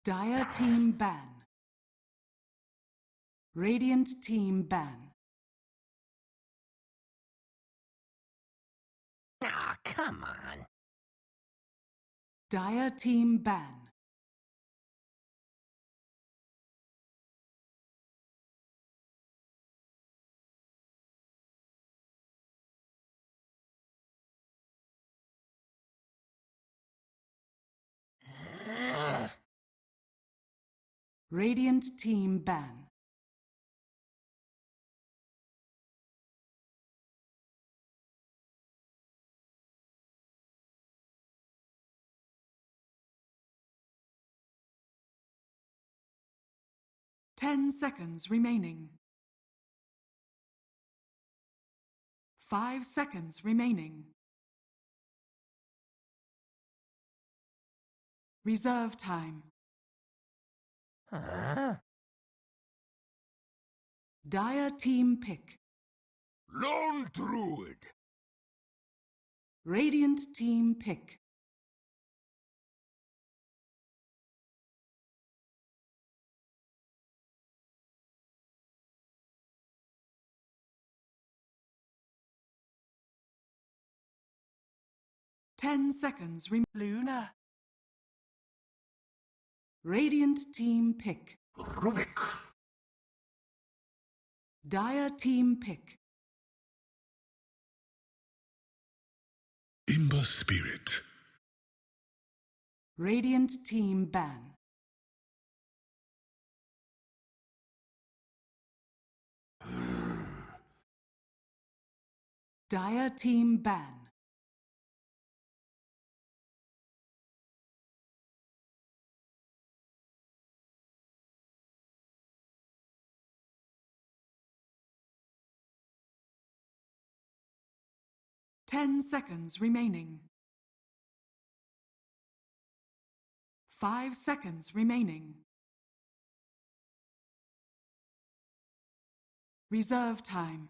Dire team ban. Radiant team ban. Aw, come on. Dire team ban. Radiant team ban. Ten seconds remaining. 5 seconds remaining. Reserve time. Huh? Dire team pick. Lone Druid. Radiant team pick. Ten seconds Luna. Radiant team pick. Rubik. Dire team pick. Imber Spirit. Radiant team ban. Dire team ban. Ten seconds remaining. 5 seconds remaining. Reserve time.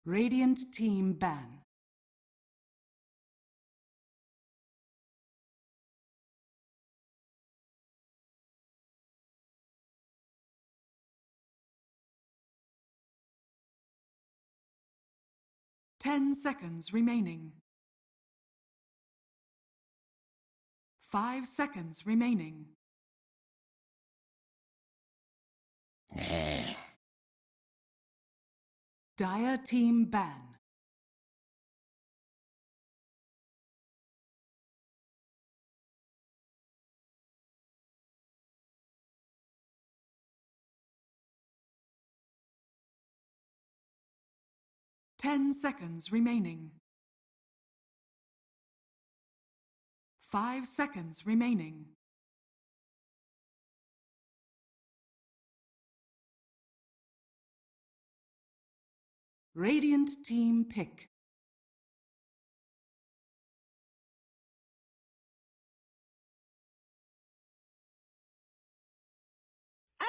Radiant team ban. Ten seconds remaining. 5 seconds remaining. Dire team ban. Ten seconds remaining. 5 seconds remaining. Radiant team pick.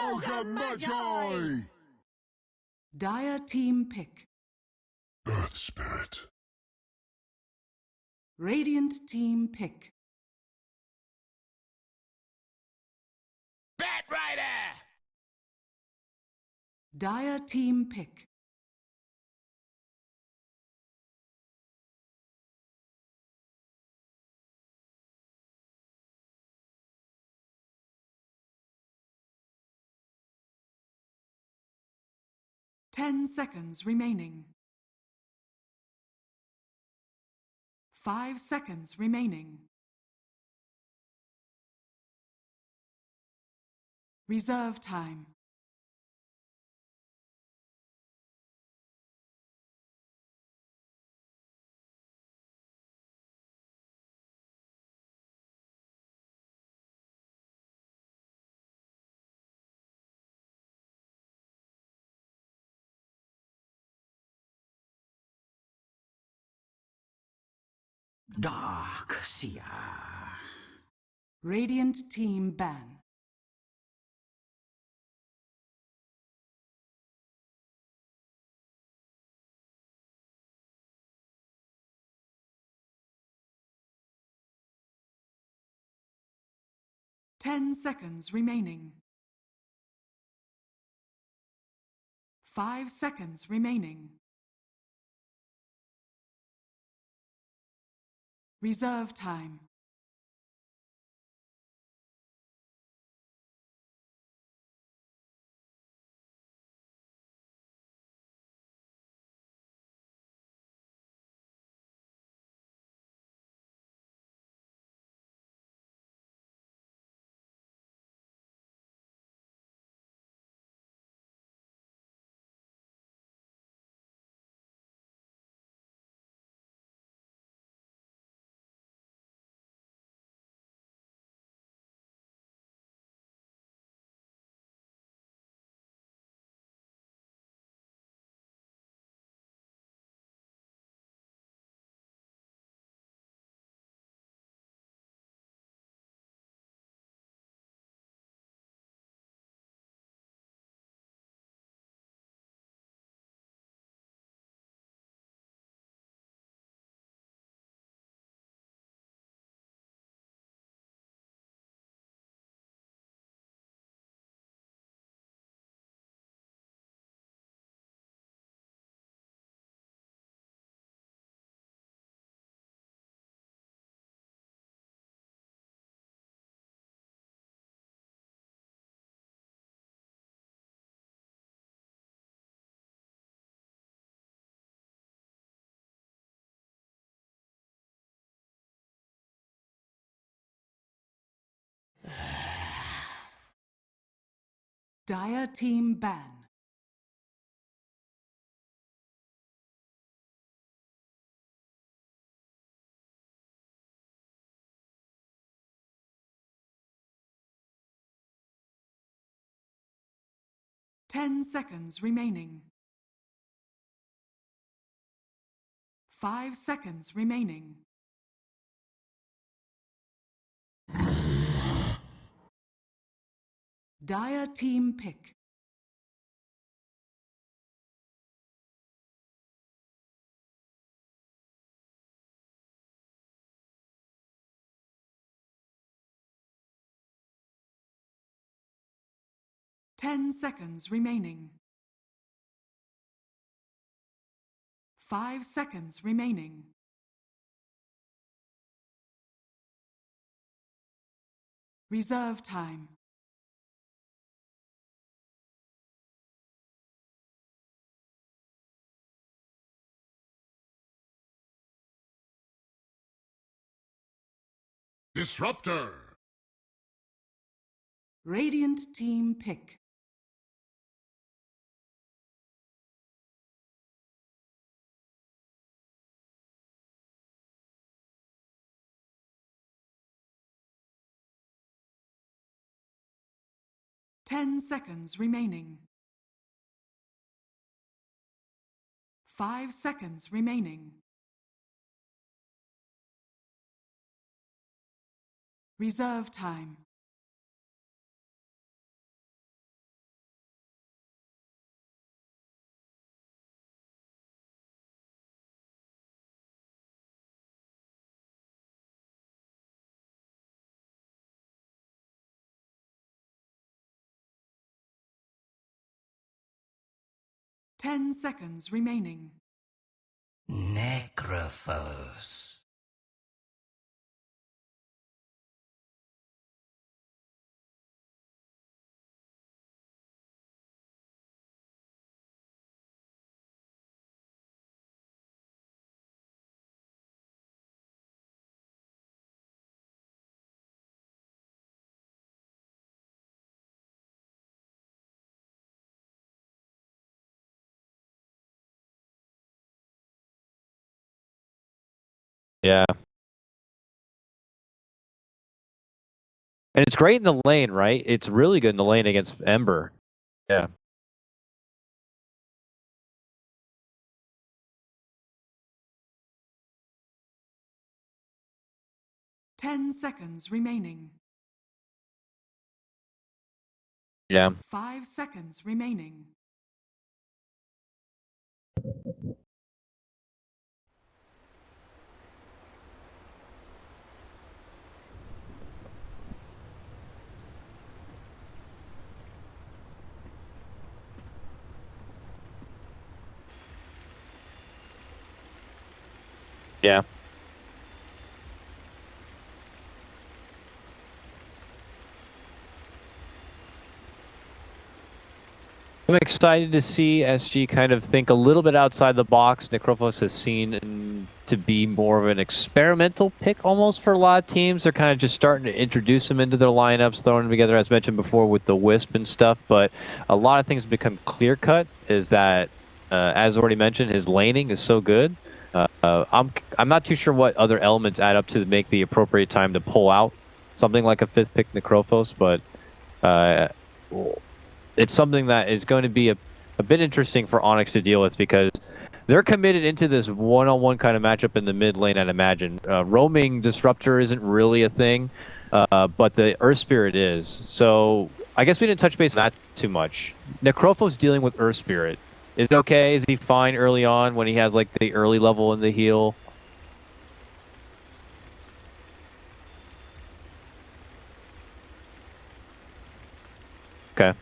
Ogre Magi! Dire team pick. Earth Spirit. Radiant team pick. Bat Rider! Dire team pick. Ten seconds remaining. 5 seconds remaining. Reserve time. Dark Seer. Radiant team ban. Ten seconds remaining. 5 seconds remaining. Reserve time. Dire team ban. Ten seconds remaining. 5 seconds remaining. Dire team pick. Ten seconds remaining. 5 seconds remaining. Reserve time. Disruptor. Radiant team pick. Ten seconds remaining. 5 seconds remaining. Reserve time. Ten seconds remaining. Necrophos. Yeah. And it's great in the lane, right? It's really good in the lane against Ember. Yeah. Ten seconds remaining. Yeah. 5 seconds remaining. Yeah. I'm excited to see SG kind of think a little bit outside the box. Necrophos has seen to be more of an experimental pick almost for a lot of teams. They're kind of just starting to introduce him into their lineups, throwing them together, as mentioned before, with the Wisp and stuff. But a lot of things become clear-cut is that, as already mentioned, his laning is so good. I'm not too sure what other elements add up to make the appropriate time to pull out something like a 5th pick Necrophos, but it's something that is going to be a bit interesting for Onyx to deal with because they're committed into this one-on-one kind of matchup in the mid lane, I'd imagine. Roaming Disruptor isn't really a thing, but the Earth Spirit is. So I guess we didn't touch base on that too much. Necrophos dealing with Earth Spirit. Is it okay? Is he fine early on when he has like the early level in the heal? Okay.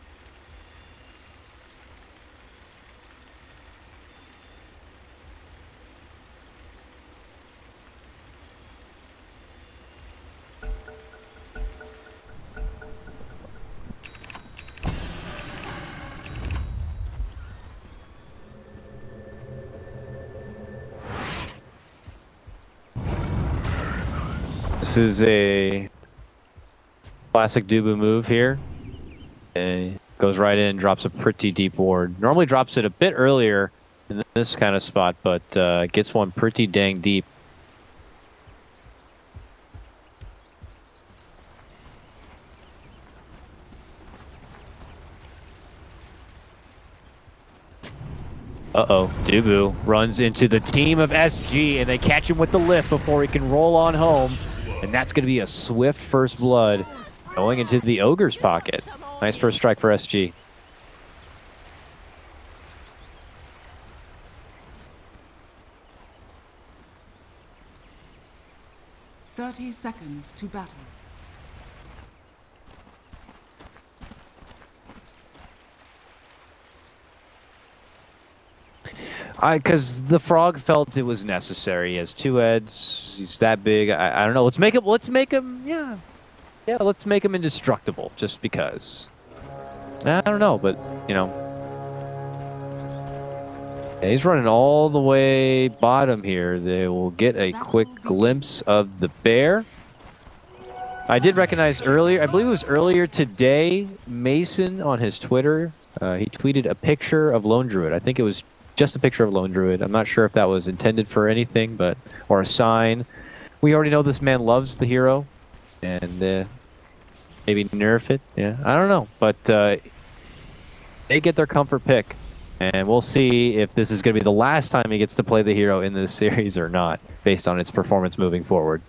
This is a classic Dubu move here. And goes right in and drops a pretty deep ward. Normally drops it a bit earlier in this kind of spot, but gets one pretty dang deep. Uh-oh, Dubu runs into the team of SG, and they catch him with the lift before he can roll on home. And that's going to be a swift first blood going into the Ogre's pocket. Nice first strike for SG. "30 seconds to battle." Because the frog felt it was necessary. He has 2 heads. He's that big. I don't know. Let's make him. Yeah, let's make him indestructible. Just because. I don't know, but you know, yeah, he's running all the way bottom here. They will get a quick glimpse of the bear. I did recognize earlier. I believe it was earlier today. Mason on his Twitter, he tweeted a picture of Lone Druid. I think it was just a picture of Lone Druid. I'm not sure if that was intended for anything, but or a sign. We already know this man loves the hero, and maybe nerf it. Yeah, I don't know, but they get their comfort pick, and we'll see if this is going to be the last time he gets to play the hero in this series or not, based on its performance moving forward.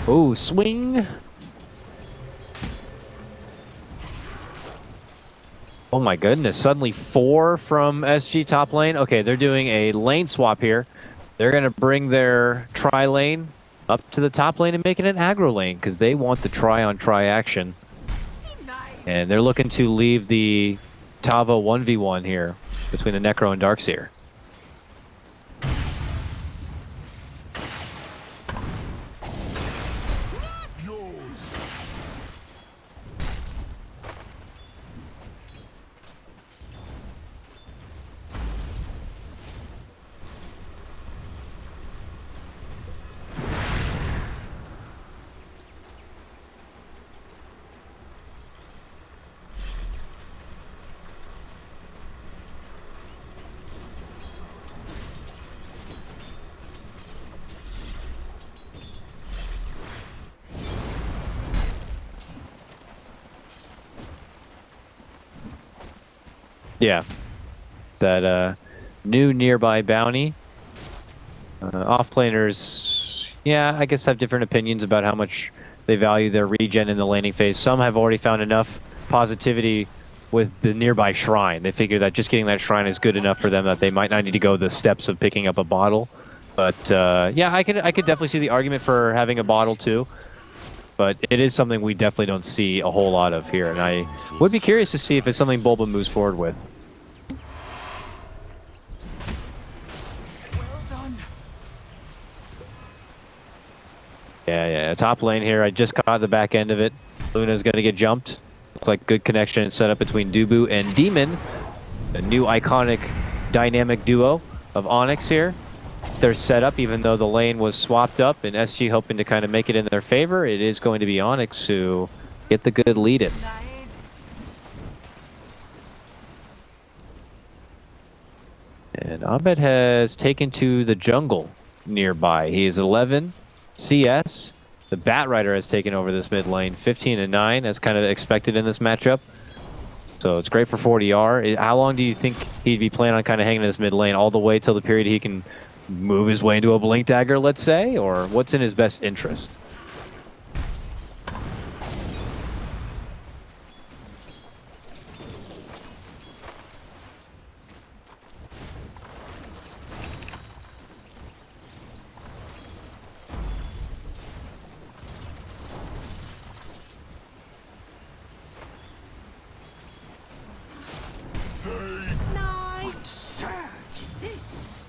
Oh, swing. Oh my goodness, suddenly 4 from SG top lane. Okay, they're doing a lane swap here. They're going to bring their tri-lane up to the top lane and make it an aggro lane because they want the try-on-try action. And they're looking to leave the Tavo 1v1 here between the Necro and Darkseer. Yeah. That new nearby bounty. Offlaners, yeah, I guess have different opinions about how much they value their regen in the laning phase. Some have already found enough positivity with the nearby shrine. They figure that just getting that shrine is good enough for them that they might not need to go the steps of picking up a bottle. But yeah, I could definitely see the argument for having a bottle too. But it is something we definitely don't see a whole lot of here, and I would be curious to see if it's something Bulba moves forward with. Well done. Yeah, top lane here. I just caught the back end of it. Luna's going to get jumped. Looks like good connection and setup between Dubu and Demon. The new iconic dynamic duo of Onyx here. They're set up even though the lane was swapped up, and SG hoping to kind of make it in their favor. It is going to be Onyx who get the good lead in. And Abed has taken to the jungle nearby. He is 11 CS. The Bat Rider has taken over this mid lane, 15 and 9, as kind of expected in this matchup. So it's great for 40R. How long do you think he'd be planning on kind of hanging in this mid lane? All the way till the period he can move his way into a Blink Dagger, let's say? Or what's in his best interest? What surge is this?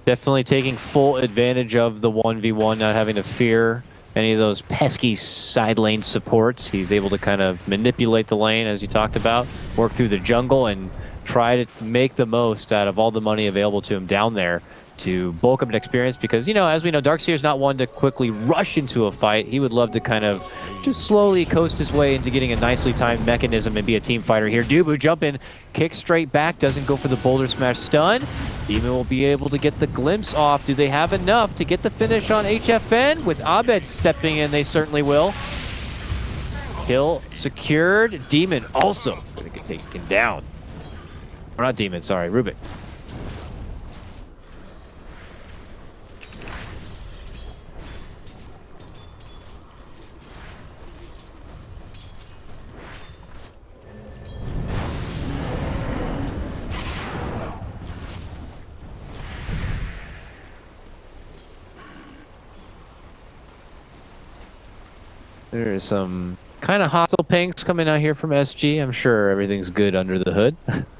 Definitely taking full advantage of the 1v1, not having to fear any of those pesky side lane supports. He's able to kind of manipulate the lane, as you talked about, work through the jungle, and try to make the most out of all the money available to him down there to bulk up an experience. Because, you know, as we know, Darkseer's not one to quickly rush into a fight. He would love to kind of just slowly coast his way into getting a nicely timed mechanism and be a team fighter here. Dubu jump in, kick straight back, doesn't go for the boulder smash stun. Demon will be able to get the glimpse off. Do they have enough to get the finish on HFN? With Abed stepping in, they certainly will. Kill secured. Demon also going to get taken down. Or not Demon, sorry, Rubik. There's some kind of hostile pings coming out here from SG. I'm sure everything's good under the hood,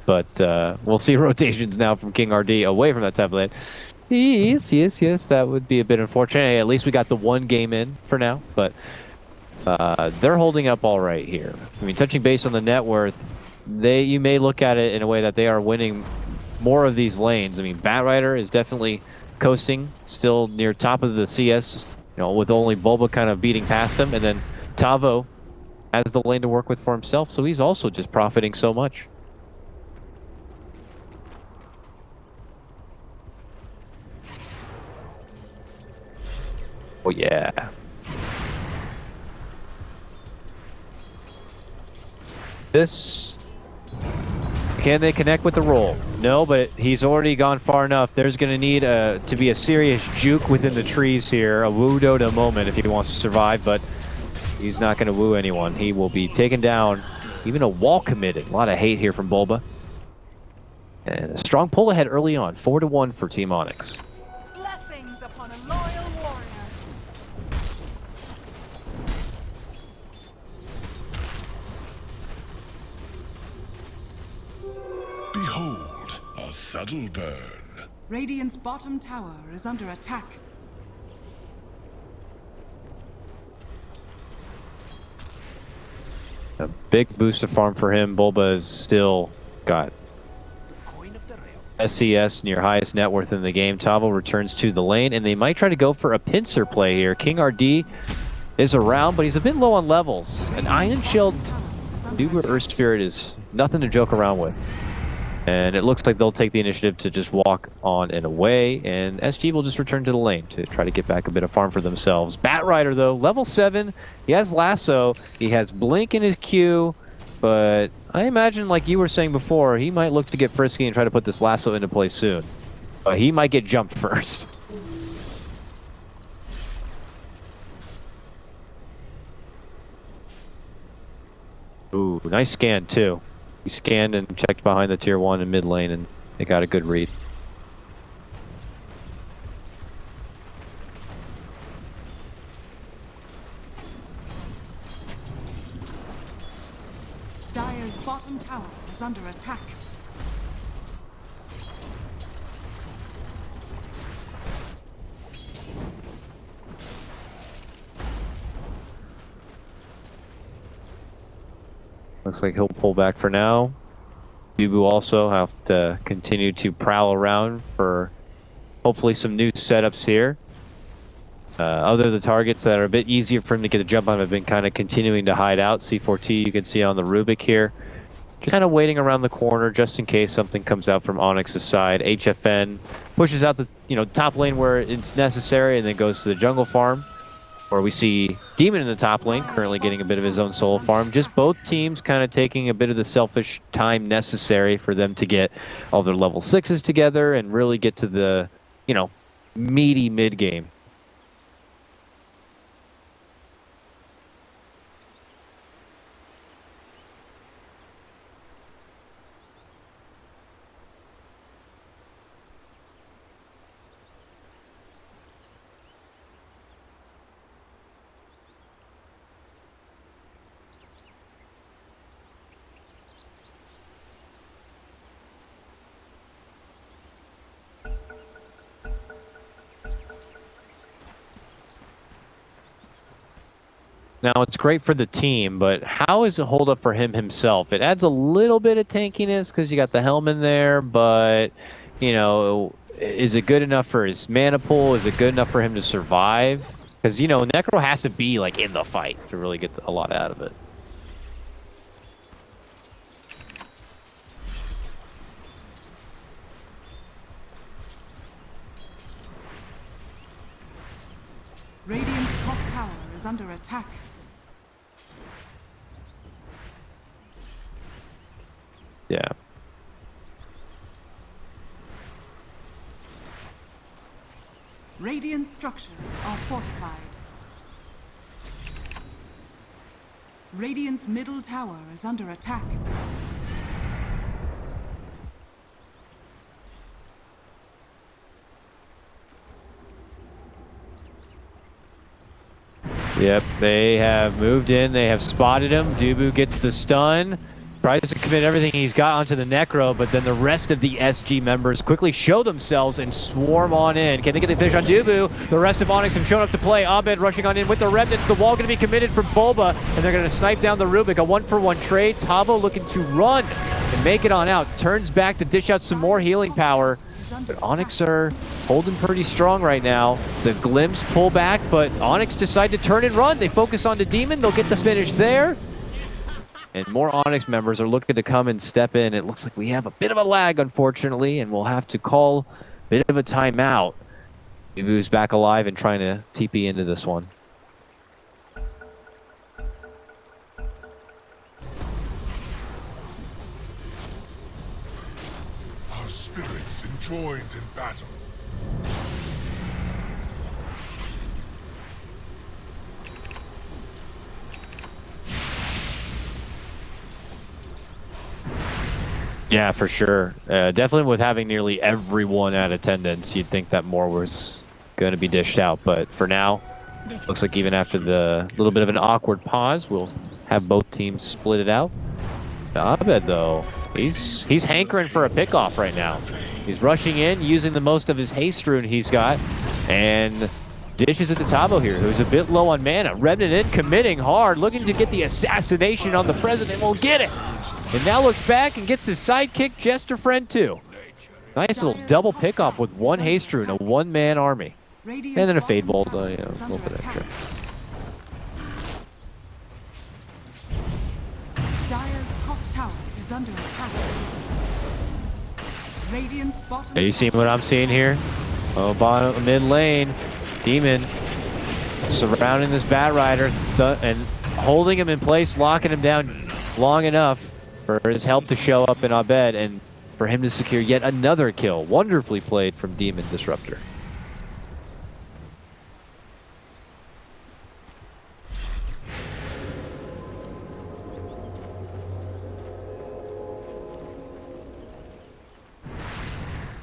but we'll see rotations now from King RD away from that top lane. Yes, that would be a bit unfortunate. Hey, at least we got the one game in for now, but they're holding up all right here. I mean, touching base on the net worth, you may look at it in a way that they are winning more of these lanes. I mean, Bat Rider is definitely coasting, still near top of the CS, you know, with only Bulba kind of beating past him, and then Tavo has the lane to work with for himself, so he's also just profiting so much. Oh yeah. Can they connect with the roll? No, but he's already gone far enough. There's going to need to be a serious juke within the trees here, a woo Dota moment if he wants to survive, but he's not going to woo anyone. He will be taken down, even a wall committed. A lot of hate here from Bulba. And a strong pull ahead early on, 4-1 for Team Onyx. Blessings upon a loyal warrior. Behold, a subtle burn. Radiant's bottom tower is under attack. A big booster farm for him. Bulba has still got SCS near highest net worth in the game. Tavo returns to the lane, and they might try to go for a pincer play here. King RD is around, but he's a bit low on levels. An Iron Shield Uber Earth Spirit is nothing to joke around with. And it looks like they'll take the initiative to just walk on and away, and SG will just return to the lane to try to get back a bit of farm for themselves. Batrider, though, level 7. He has Lasso. He has Blink in his queue, but I imagine, like you were saying before, he might look to get frisky and try to put this Lasso into play soon. But he might get jumped first. Ooh, nice scan, too. He scanned and checked behind the tier 1 in mid lane, and they got a good read. Dire's bottom tower is under attack. Looks like he'll pull back for now. Bubu also have to continue to prowl around for hopefully some new setups here. Other the targets that are a bit easier for him to get a jump on have been kind of continuing to hide out. C4T you can see on the Rubik here. Just kind of waiting around the corner just in case something comes out from Onyx's side. HFN pushes out the top lane where it's necessary and then goes to the jungle farm, where we see Demon in the top lane, currently getting a bit of his own solo farm. Just both teams kind of taking a bit of the selfish time necessary for them to get all their level 6s together and really get to the, meaty mid game. Now, it's great for the team, but how is it hold up for him himself? It adds a little bit of tankiness because you got the helm in there, but, is it good enough for his mana pool? Is it good enough for him to survive? Because, Necro has to be, in the fight to really get a lot out of it. Radiant's top tower is under attack. Yeah. Radiant structures are fortified. Radiant's middle tower is under attack. Yep, they have moved in. They have spotted him. Dubu gets the stun. Tries to commit everything he's got onto the Necro, but then the rest of the SG members quickly show themselves and swarm on in. Can they get the finish on Dubu? The rest of Onyx have shown up to play. Abed rushing on in with the Remnants. The wall going to be committed for Boba, and they're going to snipe down the Rubik. A 1-for-1 trade. Tavo looking to run and make it on out. Turns back to dish out some more healing power. But Onyx are holding pretty strong right now. The Glimpse pull back, but Onyx decide to turn and run. They focus on the Demon. They'll get the finish there. And more Onyx members are looking to come and step in. It looks like we have a bit of a lag, unfortunately, and we'll have to call a bit of a timeout. Bubu's back alive and trying to TP into this one. Our spirits enjoined in battle. Yeah, for sure. Definitely with having nearly everyone at attendance, you'd think that more was going to be dished out. But for now, looks like even after the little bit of an awkward pause, we'll have both teams split it out. Abed, though, he's hankering for a pickoff right now. He's rushing in, using the most of his haste rune he's got, and dishes it to Tavo here, who's a bit low on mana. Remnant in, committing hard, looking to get the assassination on the president. Will get it. And now looks back and gets his sidekick, Jester Friend, too. Nice little double pickoff with one haste rune, a one-man army. And then a Fade Bolt, a little bit extra. Dire's top tower is under attack. Radiant's bottom Are you seeing what I'm seeing here? Oh, bottom mid lane, Demon surrounding this Bat Rider and holding him in place, locking him down long enough for his help to show up in Abed and for him to secure yet another kill. Wonderfully played from Demon Disruptor.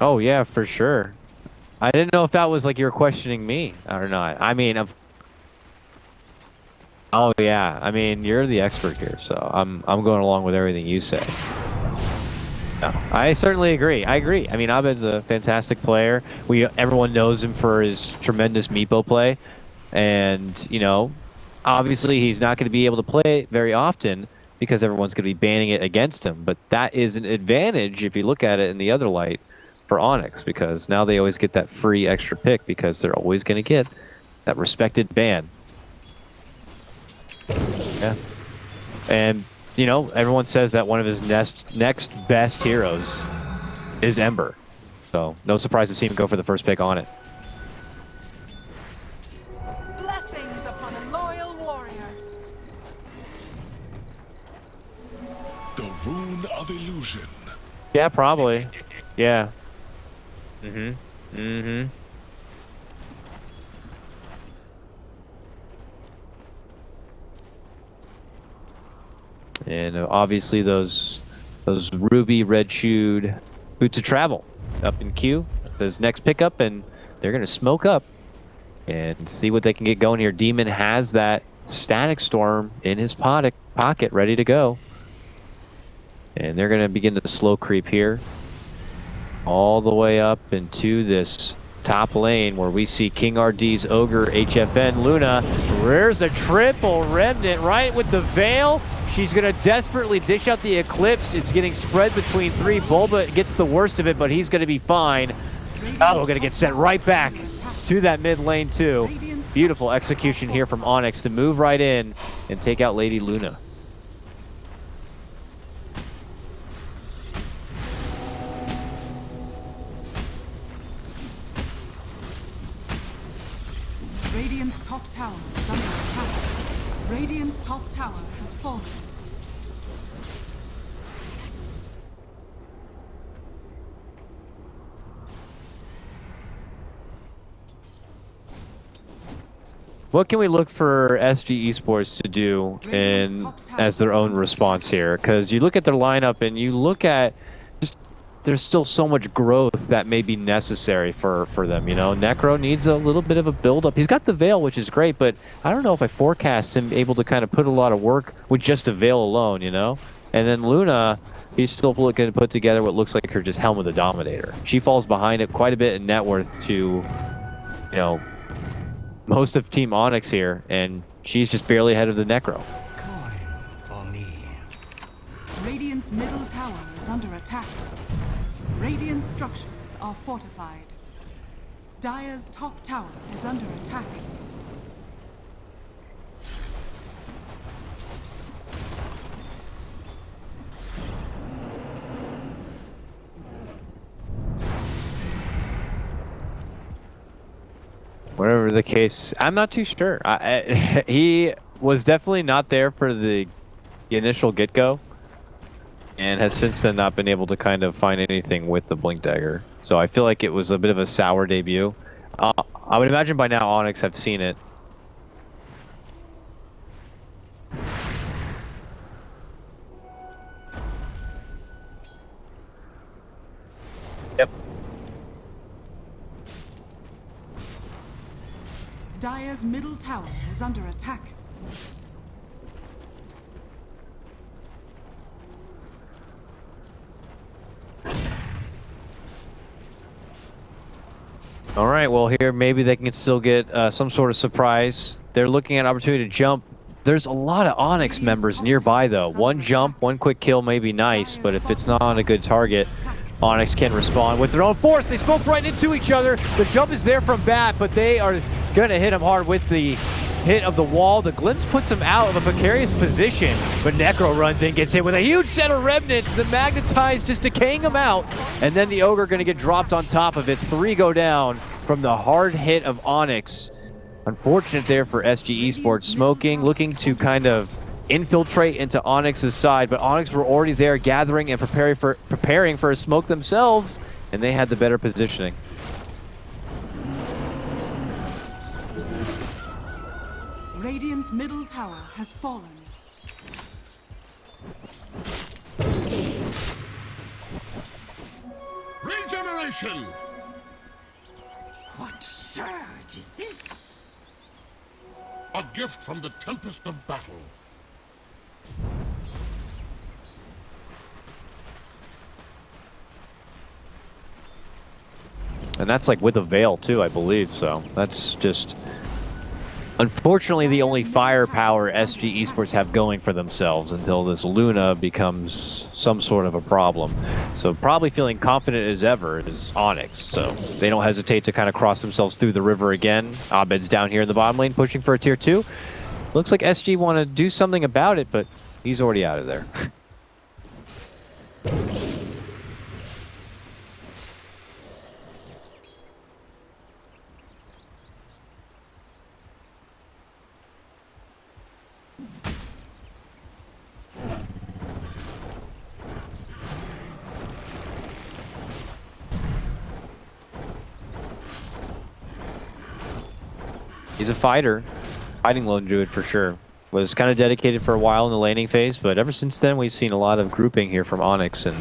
Oh yeah, for sure. I didn't know if that was like you were questioning me or not. I mean, oh yeah. I mean, you're the expert here, so I'm going along with everything you say. No, I certainly agree. I agree. I mean, Abed's a fantastic player. Everyone knows him for his tremendous Meepo play, and you know, obviously he's not going to be able to play it very often because everyone's going to be banning it against him. But that is an advantage if you look at it in the other light for Onyx, because now they always get that free extra pick because they're always going to get that respected ban. Yeah. And, you know, everyone says that one of his next best heroes is Ember. So, no surprise to see him go for the first pick on it. Blessings upon a loyal warrior. The Rune of Illusion. Yeah, probably. Yeah. And obviously those ruby red shoed boots of travel up in Q. Those next pickup, and they're gonna smoke up and see what they can get going here. Demon has that static storm in his pocket ready to go. And they're gonna begin to slow creep here. All the way up into this top lane where we see King RD's Ogre, HFN, Luna. There's a triple remnant right with the Veil. She's going to desperately dish out the Eclipse. It's getting spread between three. Bulba gets the worst of it, but he's going to be fine. Oh, we're going to get sent right back to that mid lane too. Beautiful execution here from Onyx to move right in and take out Lady Luna. Radiant's top tower is under attack. Radiant's top tower has fallen. What can we look for SG Esports to do as their own response here? Because you look at their lineup and you look at there's still so much growth that may be necessary for them, you know? Necro needs a little bit of a build-up. He's got the Veil, which is great, but I don't know if I forecast him able to kind of put a lot of work with just a Veil alone, you know? And then Luna, he's still looking to put together what looks like her just Helm of the Dominator. She falls behind it quite a bit in net worth to, you know, most of Team Onyx here, and she's just barely ahead of the Necro. Coin for me. Radiant's middle tower is under attack. Radiant structures are fortified. Dire's top tower is under attack. Whatever the case, I'm not too sure. He was definitely not there for the initial get-go, and has since then not been able to kind of find anything with the Blink Dagger. So I feel like it was a bit of a sour debut. I would imagine by now Onyx have seen it. Yep. Dire's middle tower is under attack. All right, well here maybe they can still get some sort of surprise. They're looking at an opportunity to jump. There's a lot of Onyx members nearby though. One jump, one quick kill may be nice, but if it's not on a good target, Onyx can respond with their own force. They smoke right into each other. The jump is there from Bat, but they are gonna hit him hard with the hit of the wall. The glimpse puts him out of a precarious position, but Necro runs in, gets hit with a huge set of remnants. The Magnetize just decaying him out, and then the Ogre going to get dropped on top of it. 3 go down from the hard hit of Onyx. Unfortunate there for SG Esports. Smoking, looking to kind of infiltrate into Onyx's side, but Onyx were already there gathering and preparing for a smoke themselves, and they had the better positioning. Radiant's middle tower has fallen. Regeneration! What surge is this? A gift from the tempest of battle. And that's like with a veil too, I believe, so that's just unfortunately the only firepower SG Esports have going for themselves until this Luna becomes some sort of a problem. So probably feeling confident as ever is Onyx, so they don't hesitate to kind of cross themselves through the river again. Abed's down here in the bottom lane pushing for a tier 2. Looks like SG want to do something about it, but he's already out of there. He's a fighter. Fighting lone druid for sure. Was kind of dedicated for a while in the laning phase, but ever since then we've seen a lot of grouping here from Onyx, and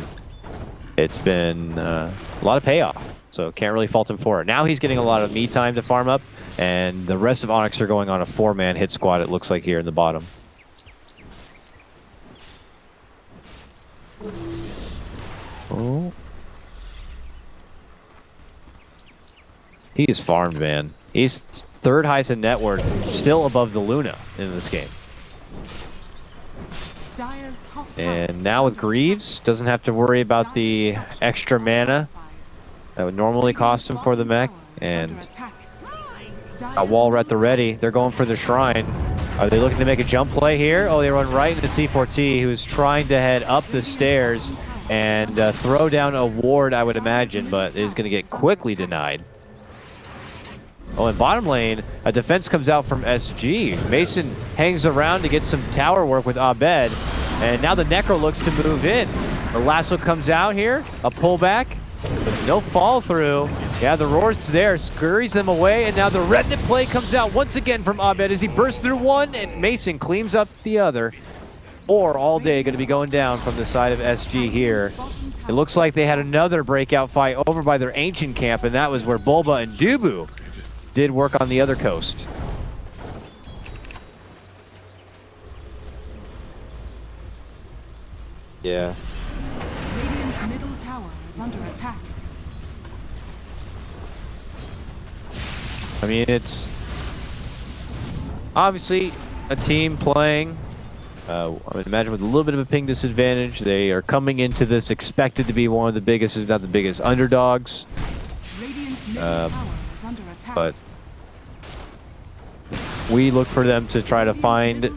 it's been a lot of payoff. So can't really fault him for it. Now he's getting a lot of me time to farm up, and the rest of Onyx are going on a 4-man hit squad, it looks like, here in the bottom. Oh. He is farmed, man. He's 3rd highest in net worth, still above the Luna in this game. And now with Greaves, doesn't have to worry about the extra mana that would normally cost him for the mech. And a wall at the ready. They're going for the shrine. Are they looking to make a jump play here? Oh, they run right into C4T, who's trying to head up the stairs and throw down a ward, I would imagine, but is going to get quickly denied. Oh, in bottom lane, a defense comes out from SG. Mason hangs around to get some tower work with Abed, and now the Necro looks to move in. The lasso comes out here, a pullback, but no fall through. Yeah, the roar's there, scurries them away, and now the Revenant play comes out once again from Abed as he bursts through one, and Mason cleans up the other. 4 all day going to be going down from the side of SG here. It looks like they had another breakout fight over by their ancient camp, and that was where Bulba and Dubu did work on the other coast. Yeah. Radiant's middle tower is under attack. I mean, it's obviously a team playing, I would imagine, with a little bit of a ping disadvantage. They are coming into this expected to be one of the biggest, if not the biggest, underdogs. Radiant's middle tower is under attack. But we look for them to try to find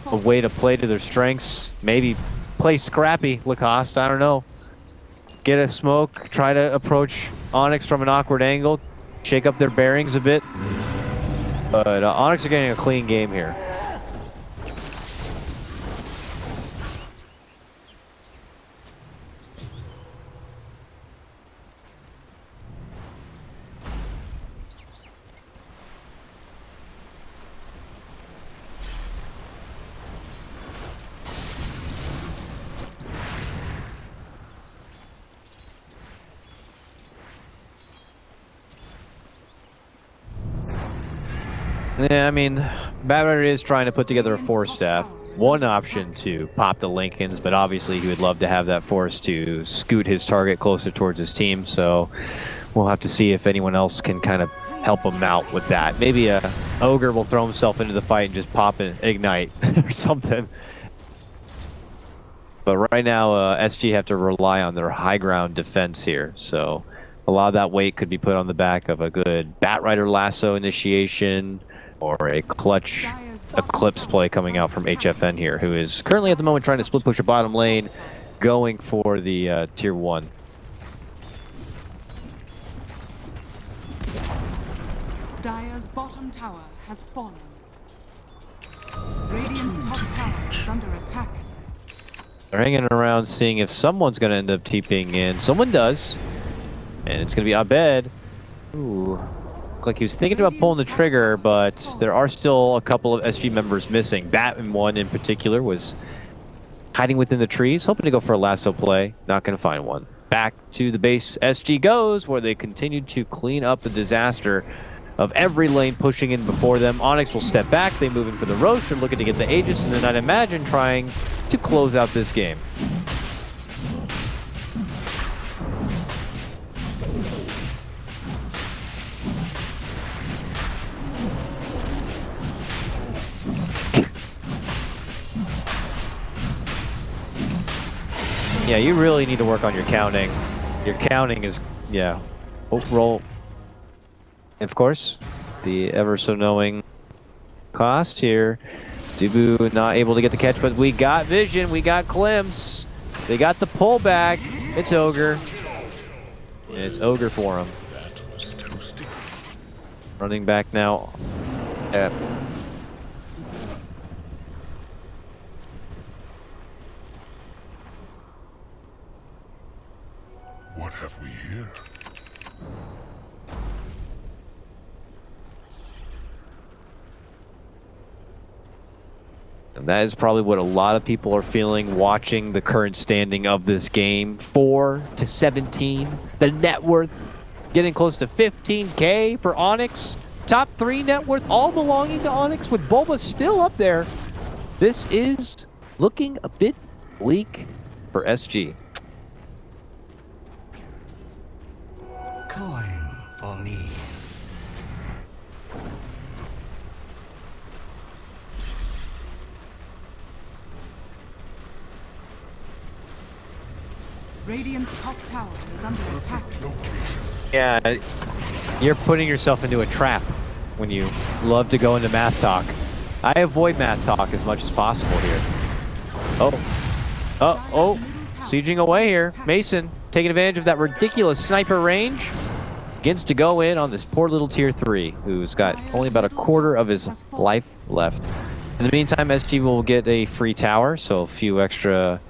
a way to play to their strengths. Maybe play scrappy, Lacoste, I don't know. Get a smoke, try to approach Onyx from an awkward angle, shake up their bearings a bit. But Onyx are getting a clean game here. Yeah, I mean, Batrider is trying to put together a Force Staff. One option to pop the Lincolns, but obviously he would love to have that Force to scoot his target closer towards his team, so we'll have to see if anyone else can kind of help him out with that. Maybe a Ogre will throw himself into the fight and just pop an Ignite or something. But right now, SG have to rely on their high ground defense here, so a lot of that weight could be put on the back of a good Batrider lasso initiation, Or a clutch Dire's bottom Eclipse tower play is coming under out from attack. HFN here, who is currently at the moment trying to split push a bottom lane, going for the tier 1. Dire's bottom tower has fallen. Radiant's top tower is under attack. They're hanging around seeing if someone's going to end up TPing in. Someone does. And it's going to be Abed. Ooh. Looked like he was thinking about pulling the trigger, but there are still a couple of SG members missing. Bat1 in particular was hiding within the trees, hoping to go for a lasso play. Not going to find one. Back to the base SG goes, where they continue to clean up the disaster of every lane pushing in before them. Onyx will step back. They move in for the Roche. They're looking to get the Aegis, and then I'd imagine trying to close out this game. Yeah, you really need to work on your counting. Your counting is, yeah. Roll. And of course, the ever so knowing cost here. Dubu not able to get the catch, but we got vision, we got glimpse. They got the pullback. It's Ogre. And it's Ogre for him. That was toasty. Running back now. What have we here? And that is probably what a lot of people are feeling watching the current standing of this game. 4-17. The net worth getting close to 15K for Onyx. Top 3 net worth all belonging to Onyx, with Bulba still up there. This is looking a bit bleak for SG. Coin for need. Radiant's top tower is under attack. Yeah, you're putting yourself into a trap when you love to go into math talk. I avoid math talk as much as possible here. Oh, sieging away here. Mason taking advantage of that ridiculous sniper range. Begins to go in on this poor little tier 3, who's got only about a quarter of his life left. In the meantime, SG will get a free tower, so a few extra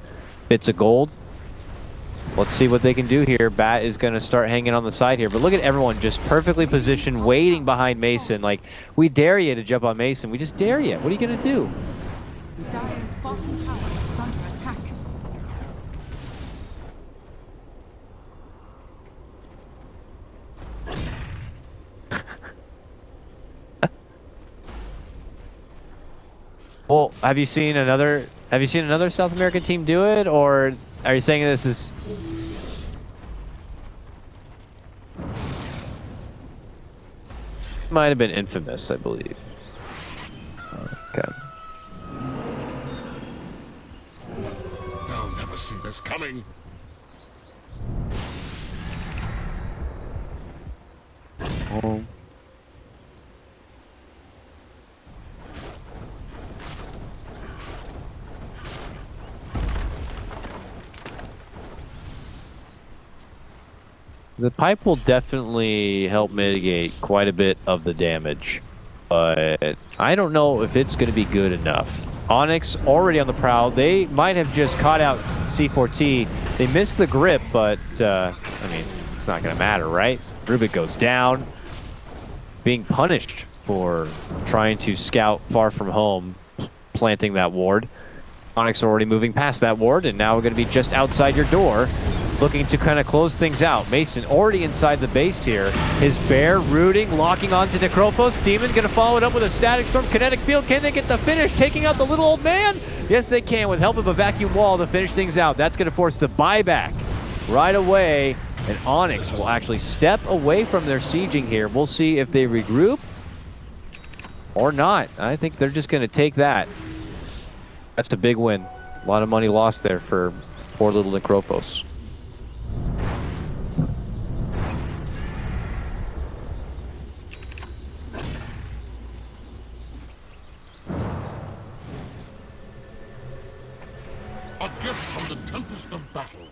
bits of gold. Let's see what they can do here. Bat is going to start hanging on the side here. But look at everyone just perfectly positioned, waiting behind Mason. Like, we dare you to jump on Mason. We just dare you. What are you going to do? Dire's bottom tower is under attack. Well, have you seen another South American team do it, or are you saying this is... Might have been Infamous, I believe. Okay. They'll never see this coming. Oh. The pipe will definitely help mitigate quite a bit of the damage, but I don't know if it's going to be good enough. Onyx already on the prowl. They might have just caught out C4T. They missed the grip, but I mean, it's not going to matter, right? Rubik goes down, being punished for trying to scout far from home, planting that ward. Onyx already moving past that ward, and now we're going to be just outside your door, looking to kind of close things out. Mason already inside the base here. His bear rooting, locking onto Necrophos. Demon going to follow it up with a static storm. Kinetic field, can they get the finish? Taking out the little old man? Yes, they can, with help of a vacuum wall to finish things out. That's going to force the buyback right away, and Onyx will actually step away from their sieging here. We'll see if they regroup or not. I think they're just going to take that. That's a big win. A lot of money lost there for poor little Necrophos. A gift from the tempest of battle.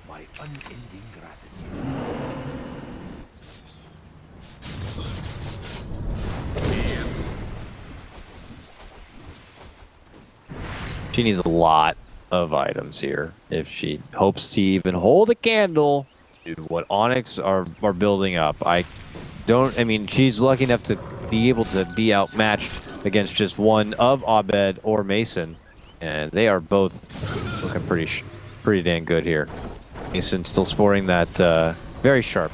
My unending gratitude. She needs a lot of items here if she hopes to even hold a candle to what Onyx are building up. I mean, she's lucky enough to be able to be outmatched against just one of Abed or Mason, and they are both looking pretty dang good here. Mason still sporting that very sharp,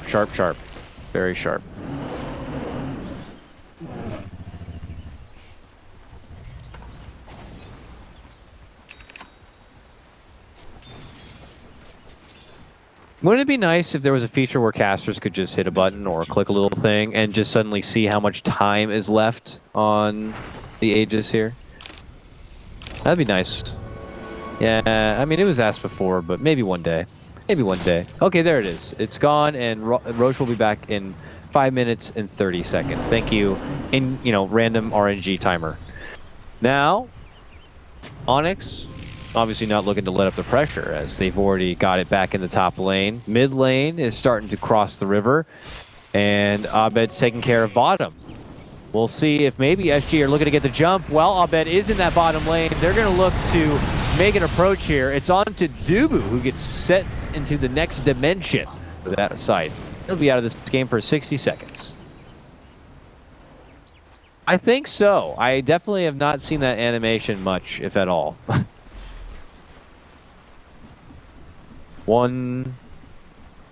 very sharp. Wouldn't it be nice if there was a feature where casters could just hit a button or click a little thing and just suddenly see how much time is left on the Aegis here? That'd be nice. Yeah, I mean, it was asked before, but maybe one day. Maybe one day. Okay, there it is. It's gone, and Roche will be back in 5 minutes and 30 seconds. Thank you. In, random RNG timer. Now, Onyx, obviously not looking to let up the pressure as they've already got it back in the top lane. Mid lane is starting to cross the river, and Abed's taking care of bottom. We'll see if maybe SG are looking to get the jump. Well, Abed is in that bottom lane. They're going to look to make an approach here. It's on to Dubu, who gets set into the next dimension for that side. He'll be out of this game for 60 seconds. I think so. I definitely have not seen that animation much, if at all. One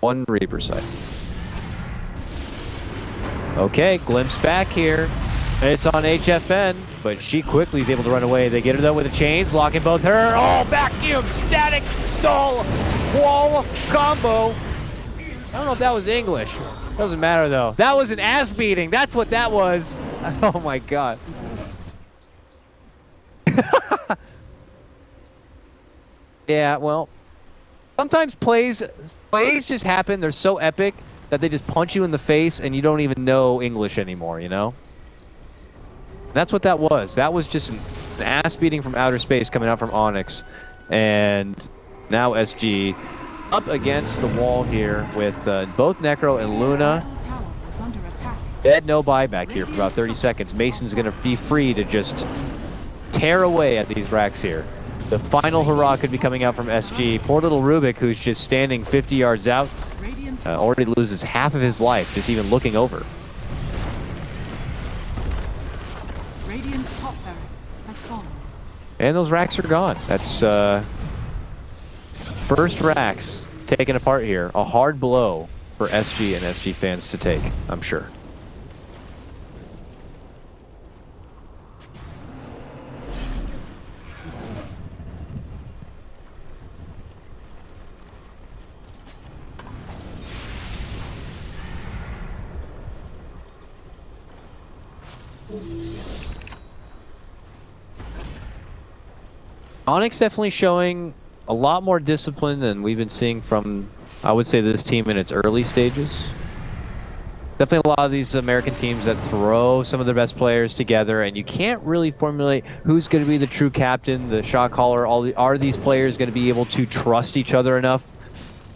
Reaper side. Okay, glimpse back here. It's on HFN, but she quickly is able to run away. They get her though with the chains, locking both her. Oh, vacuum, static, stall, wall, combo. I don't know if that was English. Doesn't matter though. That was an ass beating. That's what that was. Oh my god. Yeah, well, sometimes plays just happen. They're so epic that they just punch you in the face and you don't even know English anymore, That's what that was. That was just an ass beating from outer space coming out from Onyx. And now SG up against the wall here with both Necro and Luna. Dead, no buyback here for about 30 seconds. Mason's going to be free to just tear away at these racks here. The final hurrah could be coming out from SG. Poor little Rubik, who's just standing 50 yards out, already loses half of his life just even looking over. Radiant's top barracks has fallen. And those racks are gone. That's first racks taken apart here. A hard blow for SG and SG fans to take, I'm sure. Onyx definitely showing a lot more discipline than we've been seeing from, I would say, this team in its early stages. Definitely a lot of these American teams that throw some of their best players together, and you can't really formulate who's going to be the true captain, the shot caller. Are these players going to be able to trust each other enough?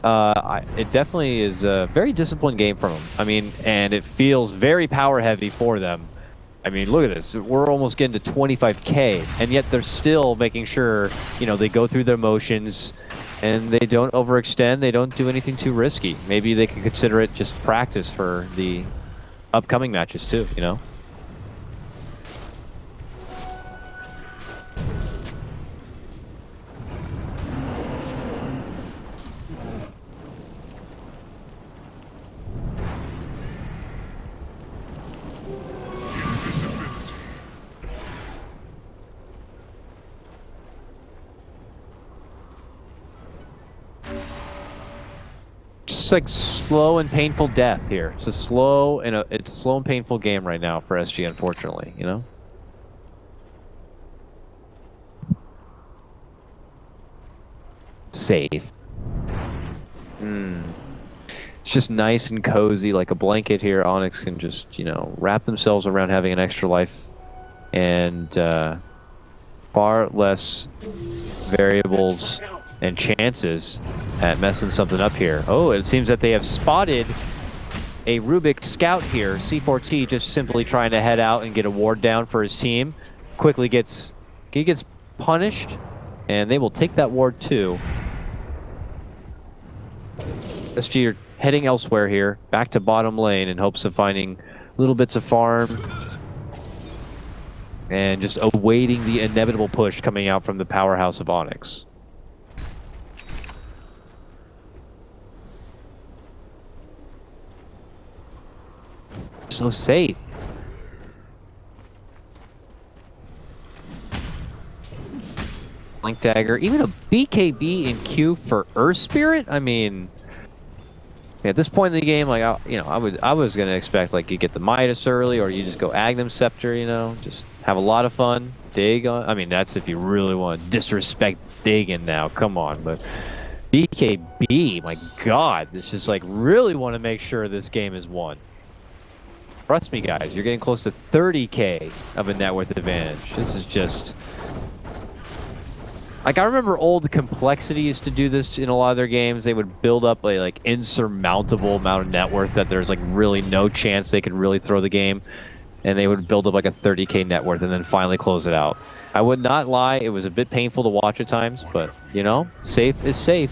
It definitely is a very disciplined game from them. I mean, and it feels very power heavy for them. I mean, look at this. We're almost getting to 25K, and yet they're still making sure, they go through their motions, and they don't overextend. They don't do anything too risky. Maybe they could consider it just practice for the upcoming matches too, Just like slow and painful death here. It's a slow and painful game right now for SG, unfortunately, Safe. It's just nice and cozy, like a blanket here. Onyx can just, wrap themselves around having an extra life. And far less variables and chances at messing something up here. Oh, it seems that they have spotted a Rubik scout here. C4T just simply trying to head out and get a ward down for his team. Quickly gets punished, and they will take that ward too. SG are heading elsewhere here, back to bottom lane in hopes of finding little bits of farm and just awaiting the inevitable push coming out from the powerhouse of Onyx. So safe. Link Dagger, even a BKB in queue for Earth Spirit? I mean, at this point in the game, like, I was gonna expect like you get the Midas early, or you just go Agnum Scepter, you know, just have a lot of fun. Dig on. I mean, that's if you really want to disrespect digging now. Come on, but BKB, my God, this is like really want to make sure this game is won. Trust me, guys, you're getting close to 30K of a net worth advantage. This is just... Like, I remember old Complexity used to do this in a lot of their games. They would build up a, like, insurmountable amount of net worth that there's, like, really no chance they could really throw the game. And they would build up, like, a 30K net worth and then finally close it out. I would not lie, it was a bit painful to watch at times, but, you know, safe is safe.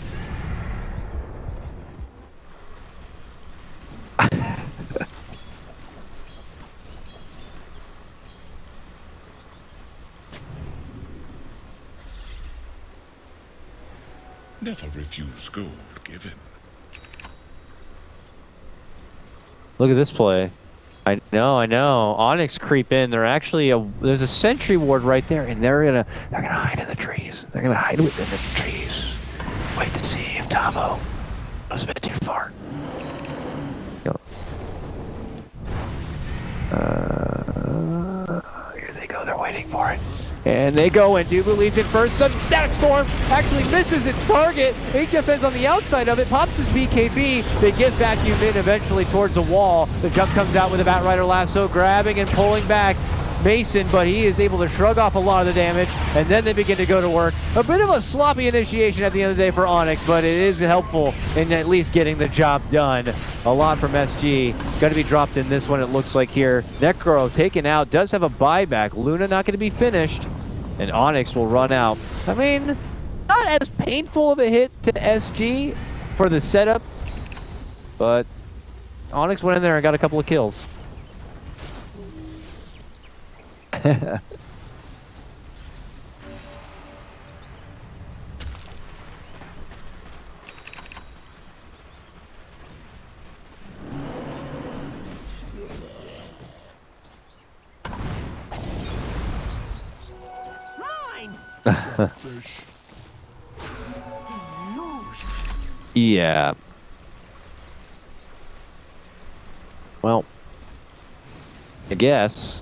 Never refuse gold given. Look at this play. I know. Onyx creep in. They're actually there's a sentry ward right there, and they're gonna hide in the trees. They're gonna hide within the trees. Wait to see if Tavo goes a bit too far. Go. Here they go. They're waiting for it. And they go, and Dubu leads in first. Sudden Static Storm actually misses its target. HFN's on the outside of it, pops his BKB. They get vacuumed in eventually towards the wall. The jump comes out with a Batrider Lasso, grabbing and pulling back Mason, but he is able to shrug off a lot of the damage, and then they begin to go to work. A bit of a sloppy initiation at the end of the day for Onyx, but it is helpful in at least getting the job done. A lot from SG. Going to be dropped in this one, it looks like here. Necro taken out, does have a buyback. Luna not going to be finished, and Onyx will run out. I mean, not as painful of a hit to SG for the setup, but Onyx went in there and got a couple of kills. Yeah. Well, I guess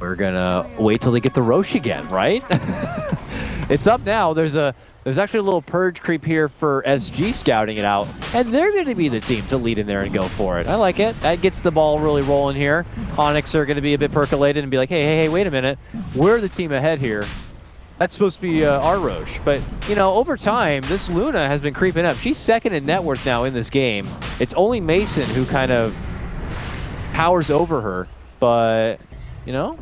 we're gonna wait till they get the Roche again, right? It's up now. There's actually a little purge creep here for SG scouting it out, and they're going to be the team to lead in there and go for it. I like it. That gets the ball really rolling here. Onyx are going to be a bit percolated and be like, hey, wait a minute. We're the team ahead here. That's supposed to be our Roche. But, you know, over time, this Luna has been creeping up. She's second in net worth now in this game. It's only Mason who kind of powers over her. But, you know...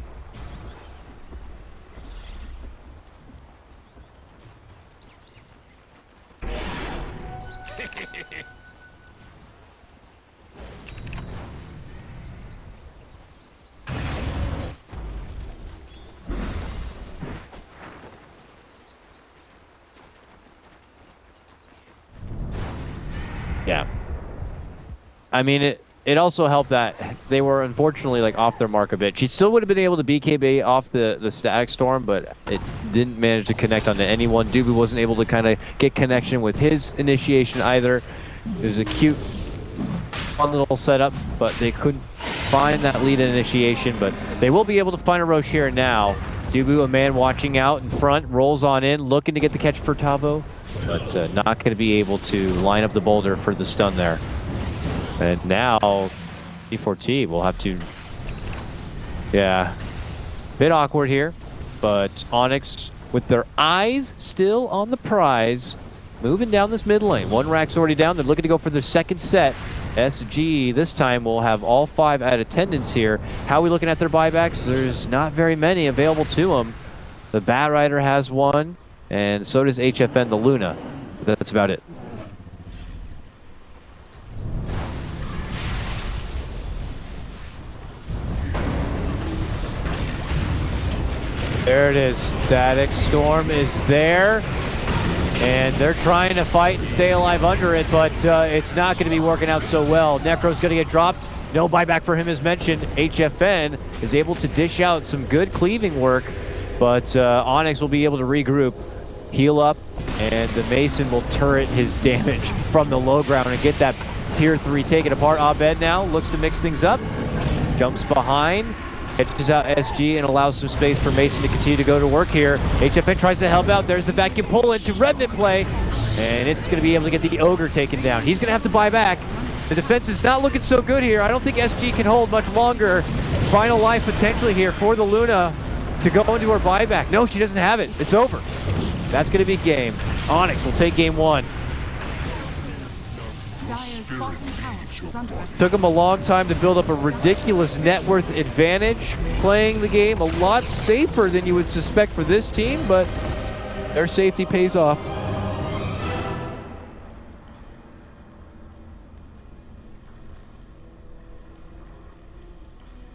Yeah. I mean, it also helped that they were unfortunately like off their mark a bit. She still would have been able to BKB off the Static Storm, but it didn't manage to connect onto anyone. Dubu wasn't able to kind of get connection with his initiation either. It was a cute, fun little setup, but they couldn't find that lead initiation. But they will be able to find a Roche here and now. Dubu, a man watching out in front, rolls on in, looking to get the catch for Tavo, but not going to be able to line up the boulder for the stun there. And now, C4T will have to... Yeah, bit awkward here, But Onyx, with their eyes still on the prize, moving down this mid lane. One rack's already down. They're looking to go for their second set. SG this time will have all 5 at attendance here. How are we looking at their buybacks? There's not very many available to them. The Bat Rider has one, and so does HFN the Luna. That's about it. There it is. Static Storm is there. And they're trying to fight and stay alive under it, but it's not going to be working out so well. Necro's going to get dropped. No buyback for him as mentioned. HFN is able to dish out some good cleaving work, but Onyx will be able to regroup, heal up, and the Mason will turret his damage from the low ground and get that tier 3 taken apart. Abed now looks to mix things up. Jumps behind. Catches out SG and allows some space for Mason to continue to go to work here. HFN tries to help out. There's the vacuum pull into Remnant play. And it's going to be able to get the Ogre taken down. He's going to have to buy back. The defense is not looking so good here. I don't think SG can hold much longer. Final life potentially here for the Luna to go into her buyback. No, she doesn't have it. It's over. That's going to be game. Onyx will take game 1. Dire's bottom tower is under attack. Took them a long time to build up a ridiculous net worth advantage, playing the game a lot safer than you would suspect for this team, but their safety pays off.